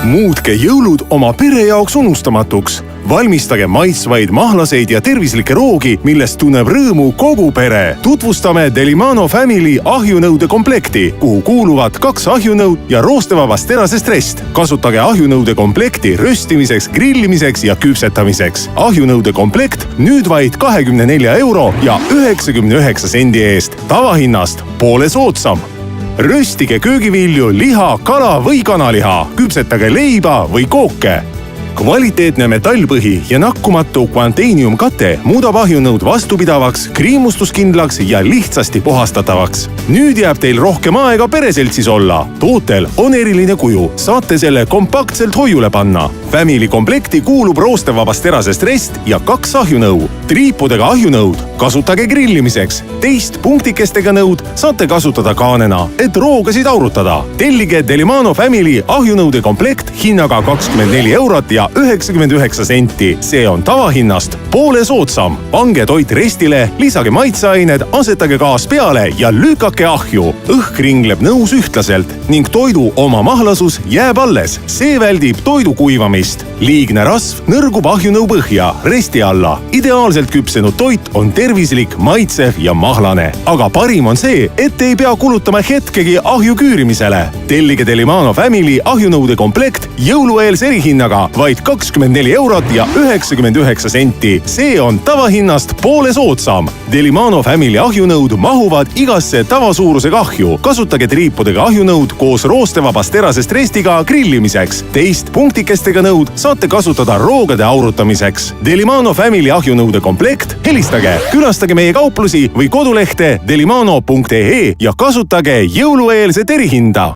muutke jõulud oma pere jaoks unustamatuks. Valmistage maitsvaid, mahlaseid ja tervislikke roogi, millest tunneb rõõmu kogu pere. Tutvustame Delimano Family ahjunõude komplekti, kuhu kuuluvad 2 ahjunõud ja roostevabast terasest rest. Kasutage ahjunõude komplekti röstimiseks, grillimiseks ja küpsetamiseks. Ahjunõude komplekt nüüd vaid 24 euro ja 99 sendi eest. Tavahinnast poole soodsam. Röstige köögivilju, liha, kala või kanaliha. Küpsetage leiba või kooke. Kvaliteetne metallpõhi ja nakkumatu Quantainium kate muudab ahjunõud vastupidavaks, kriimustuskindlaks ja lihtsasti puhastatavaks. Nüüd jääb teil rohkem aega pereseltsis olla. Tootel on eriline kuju. Saate selle kompaktselt hoiule panna. Family komplekti kuulub roostevabast terasest rest ja 2 ahjunõu. Triipudega ahjunõud kasutage grillimiseks. Teist punktikestega nõud saate kasutada kaanena, et roogasid aurutada. Tellige Delimano Family ahjunõude komplekt hinnaga 24 eurot ja 99 senti. See on tavahinnast poole soodsam. Pange toit restile, lisage maitseained, asetage gaas peale ja lükake ahju. Õhk ringleb nõus ühtlaselt ning toidu oma mahlasus jääb alles. See väldib toidu kuivamist. Liigne rasv nõrgub ahjunõu põhja, resti alla. Ideaalselt küpsenud toit on tervislik, maitsev ja mahlane. Aga parim on see, et ei pea kulutama hetkegi ahju küürimisele. Tellige Delimano Family ahjunõude komplekt jõulueelse erihinnaga vaid 24 eurot ja 99 senti. See on tavahinnast poole soodsam. Delimano Family ahjunõud mahuvad igasse tavasuurusega ahju. Kasutage triipudega ahjunõud koos roostevabast terasest restiga grillimiseks. Teist punktikestega nõud saate kasutada roogade aurutamiseks. Delimano Family ahjunõude komplekt helistage, külastage meie kauplusi või kodulehte delimano.ee ja kasutage jõulueelset erihinda.